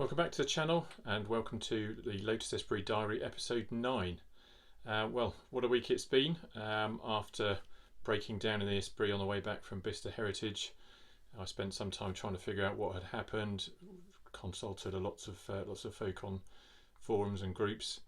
Welcome back to the channel and welcome to the Lotus Esprit Diary episode 9. Well, what a week it's been. After breaking down in the Esprit on the way back from Bicester Heritage, I spent some time trying to figure out what had happened, consulted lots of folk on forums and groups,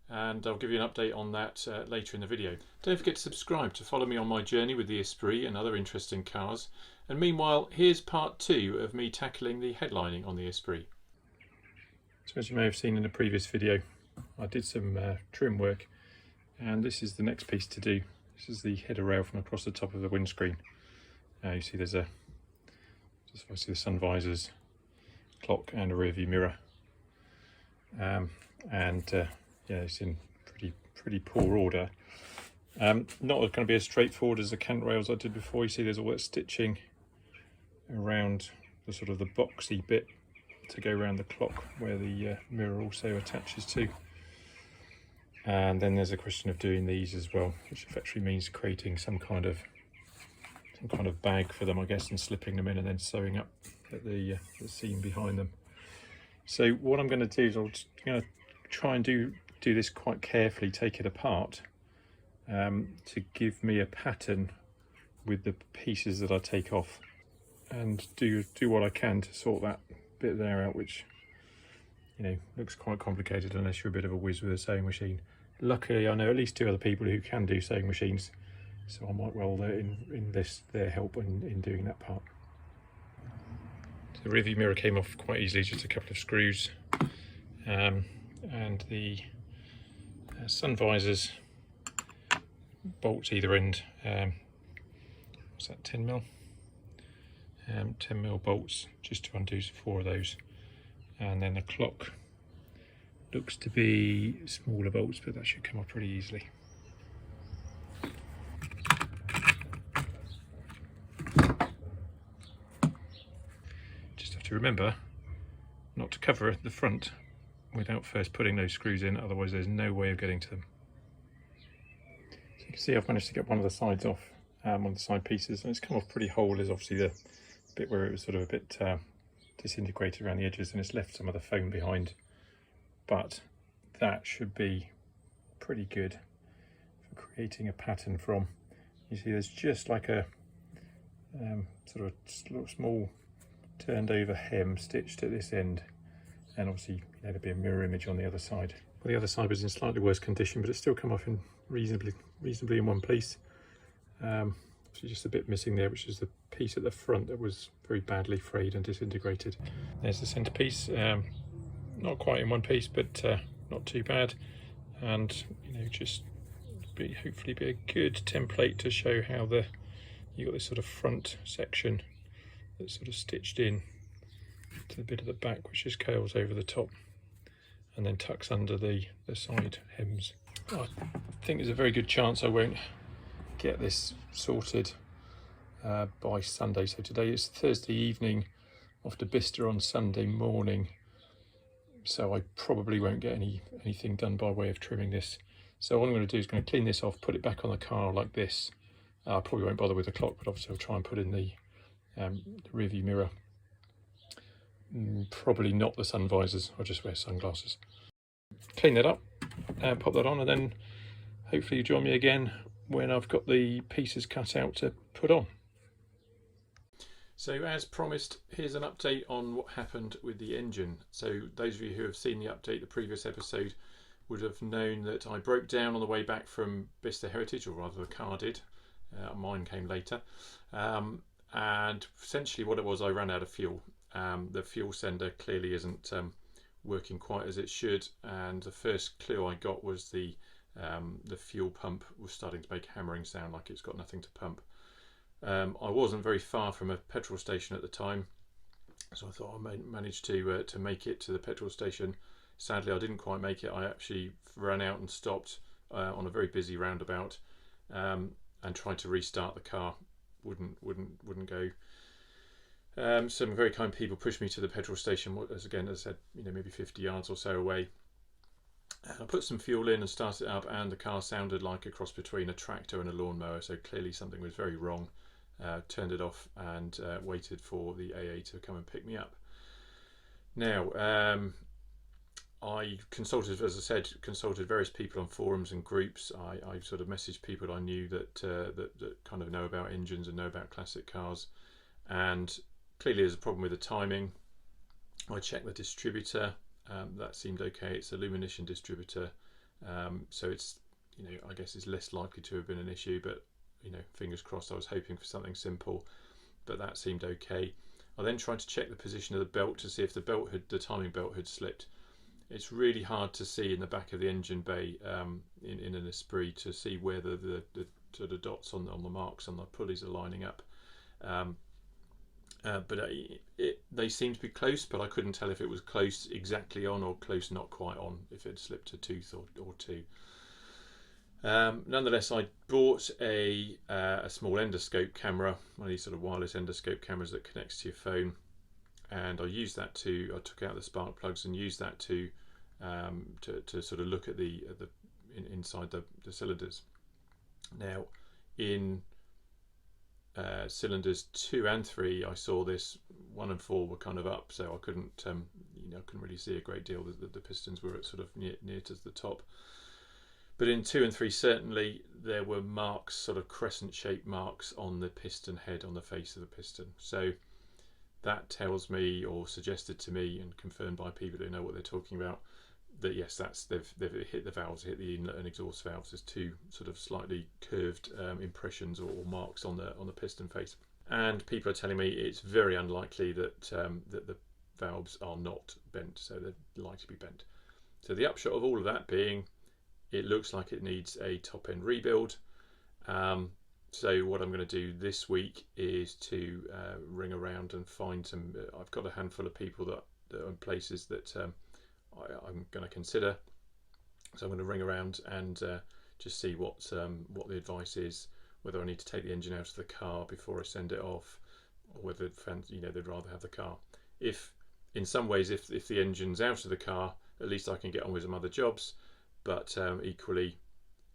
and I'll give you an update on that later in the video. Don't forget to subscribe to follow me on my journey with the Esprit and other interesting cars. And meanwhile, here's part 2 of me tackling the headlining on the Esprit. So as you may have seen in the previous video, I did some trim work, and this is the next piece to do. This is the header rail from across the top of the windscreen. You see there's just I see the sun visors, clock and a rear view mirror. Yeah, it's in pretty poor order. Not going to be as straightforward as the cant rails I did before. You see there's all that stitching around the sort of the boxy bit to go around the clock where the mirror also attaches to, and then there's a question of doing these as well, which effectively means creating some kind of bag for them, I guess, and slipping them in and then sewing up at the seam behind them. So what I'm going to do is I'm going to try and do this quite carefully, take it apart to give me a pattern with the pieces that I take off, and do what I can to sort that bit there out, which looks quite complicated unless you're a bit of a whiz with a sewing machine. Luckily I know at least 2 other people who can do sewing machines, so I might well enlist their help in doing that part. So the rear view mirror came off quite easily, just a couple of screws, and the sun visors bolts either end. What's that, 10mm? 10mm bolts just to undo 4 of those, and then the clock looks to be smaller bolts, but that should come off pretty easily. Just have to remember not to cover the front without first putting those screws in, otherwise there's no way of getting to them. So you can see I've managed to get one of the sides off, one of the side pieces, and it's come off pretty whole. There's obviously the bit where it was sort of a bit disintegrated around the edges, and it's left some of the foam behind, but that should be pretty good for creating a pattern from. You see there's just like a sort of a small turned over hem stitched at this end, and obviously there'll be a mirror image on the other side. Well, the other side was in slightly worse condition, but it's still come off in reasonably in one piece. So just a bit missing there, which is the piece at the front that was very badly frayed and disintegrated. There's the centerpiece, not quite in one piece, but not too bad, and just hopefully be a good template to show how you got this sort of front section that's sort of stitched in to the bit at the back, which just curls over the top and then tucks under the side hems. I think there's a very good chance I won't get this sorted by Sunday. So today is Thursday evening, off to Bicester on Sunday morning, so I probably won't get anything done by way of trimming this. So what I'm going to do is going to clean this off, put it back on the car like this. I probably won't bother with the clock, but obviously I'll try and put in the rear view mirror. Probably not the sun visors, I'll just wear sunglasses. Clean that up, pop that on, and then hopefully you join me again when I've got the pieces cut out to put on. So as promised, here's an update on what happened with the engine. So those of you who have seen the update, the previous episode, would have known that I broke down on the way back from Bicester Heritage, or rather the car did. Mine came later. And essentially what it was, I ran out of fuel. The fuel sender clearly isn't working quite as it should, and the first clue I got was the fuel pump was starting to make a hammering sound like it's got nothing to pump. I wasn't very far from a petrol station at the time, so I thought I managed to make it to the petrol station. Sadly I didn't quite make it. I actually ran out and stopped on a very busy roundabout and tried to restart the car. Wouldn't go. Some very kind people pushed me to the petrol station, as I said, maybe 50 yards or so away. I put some fuel in and started it up, and the car sounded like a cross between a tractor and a lawnmower, so clearly something was very wrong. Turned it off and waited for the AA to come and pick me up. Now, I consulted, as I said, various people on forums and groups. I sort of messaged people I knew that kind of know about engines and know about classic cars, and clearly there's a problem with the timing. I checked the distributor. That seemed okay. It's a Luminition distributor, so it's, I guess it's less likely to have been an issue. But fingers crossed. I was hoping for something simple, but that seemed okay. I then tried to check the position of the belt to see if the timing belt had slipped. It's really hard to see in the back of the engine bay in an Esprit to see where the sort of dots on the marks on the pulleys are lining up. But they seemed to be close, but I couldn't tell if it was close exactly on or close not quite on, if it slipped a tooth or two. Nonetheless, I bought a small endoscope camera, one of these sort of wireless endoscope cameras that connects to your phone, and I used that I took out the spark plugs and used that to sort of look at inside the cylinders. Now, in cylinders 2 and 3, I saw this. 1 and 4 were kind of up, so I couldn't really see a great deal. The pistons were at sort of near to the top. But in 2 and 3, certainly there were marks, sort of crescent-shaped marks on the piston head, on the face of the piston. So that tells me, or suggested to me, and confirmed by people who know what they're talking about, that yes, they've hit the valves, hit the inlet and exhaust valves. There's 2 sort of slightly curved impressions or marks on the piston face. And people are telling me it's very unlikely that the valves are not bent, so they're likely to be bent. So the upshot of all of that being, it looks like it needs a top-end rebuild. So what I'm going to do this week is to ring around and find some. I've got a handful of people that are in places that I'm going to consider. So I'm going to ring around and just see what the advice is. Whether I need to take the engine out of the car before I send it off, or whether they'd rather have the car. If in some ways, if the engine's out of the car, at least I can get on with some other jobs. But equally,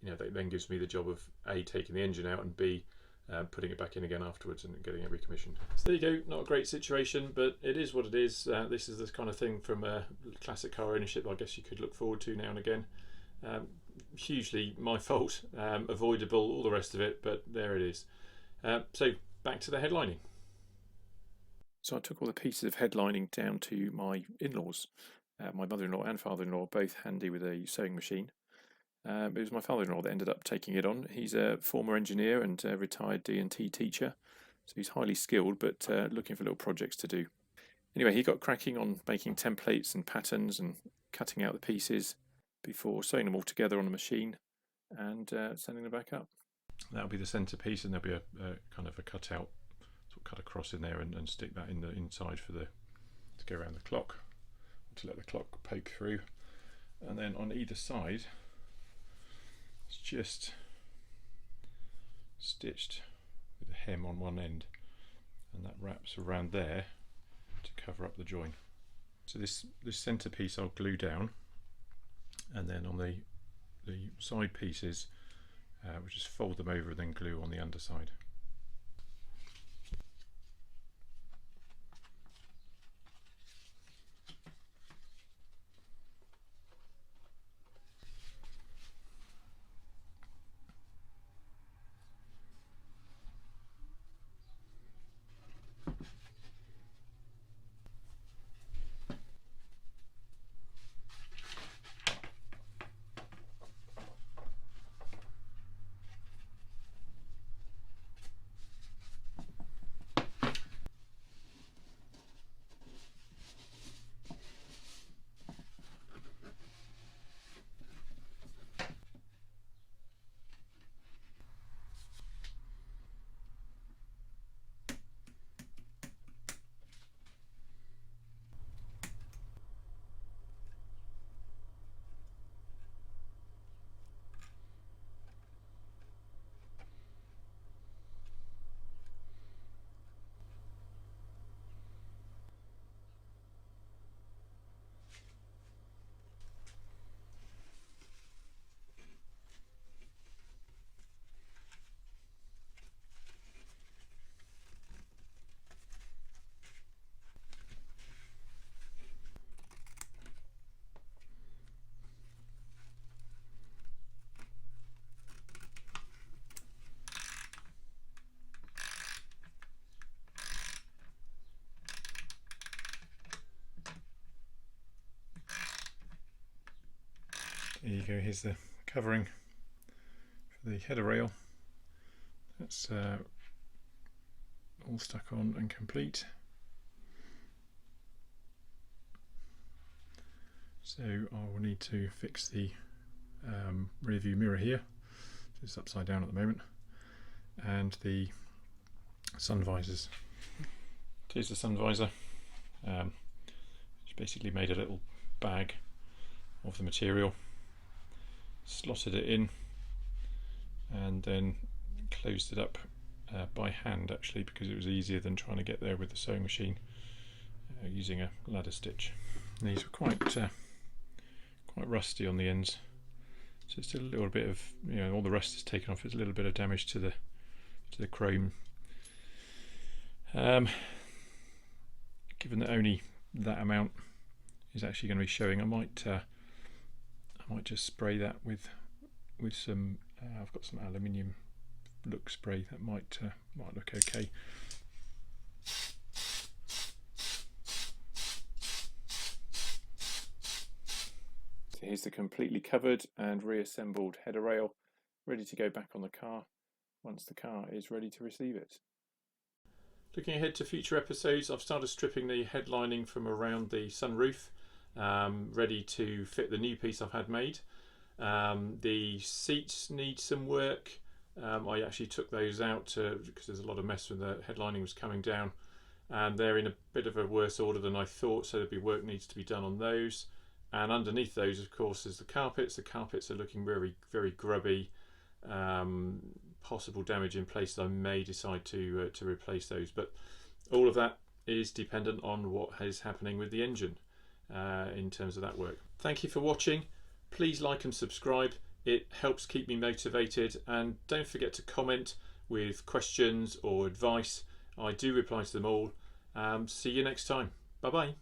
that then gives me the job of A, taking the engine out, and B, putting it back in again afterwards and getting it recommissioned. So there you go. Not a great situation, but it is what it is. This is the kind of thing from classic car ownership I guess you could look forward to now and again. Hugely my fault, avoidable, all the rest of it, but there it is. So back to the headlining. So I took all the pieces of headlining down to my in-laws. My mother-in-law and father-in-law both handy with a sewing machine. It was my father-in-law that ended up taking it on. He's a former engineer and a retired D&T teacher, so he's highly skilled, but looking for little projects to do. Anyway, he got cracking on making templates and patterns and cutting out the pieces before sewing them all together on the machine and sending them back up. That'll be the centerpiece, and there'll be a kind of a cutout, sort of cut across in there and stick that in the inside to go around the clock, to let the clock poke through. And then on either side, it's just stitched with a hem on one end, and that wraps around there to cover up the join. So this centerpiece I'll glue down, and then on the side pieces we'll just fold them over and then glue on the underside. There you go, here's the covering for the header rail. That's all stuck on and complete. So I will need to fix the rear view mirror here. It's upside down at the moment, and the sun visors. Here's the sun visor. Just basically made a little bag of the material, slotted it in, and then closed it up by hand, actually, because it was easier than trying to get there with the sewing machine using a ladder stitch. And these were quite rusty on the ends, so it's still a little bit of, all the rust is taken off. It's a little bit of damage to the chrome. Given that only that amount is actually going to be showing, I might just spray that with some. I've got some aluminium look spray that might look okay. So here's the completely covered and reassembled header rail, ready to go back on the car once the car is ready to receive it. Looking ahead to future episodes, I've started stripping the headlining from around the sunroof, ready to fit the new piece I've had made. The seats need some work. I actually took those out because there's a lot of mess when the headlining was coming down, and they're in a bit of a worse order than I thought, so there'll be work needs to be done on those. And underneath those, of course, is the carpets. The carpets are looking very, very grubby. Possible damage in places. I may decide to replace those, but all of that is dependent on what is happening with the engine in terms of that work. Thank you for watching. Please like and subscribe. It helps keep me motivated, and don't forget to comment with questions or advice. I do reply to them all. See you next time. Bye bye.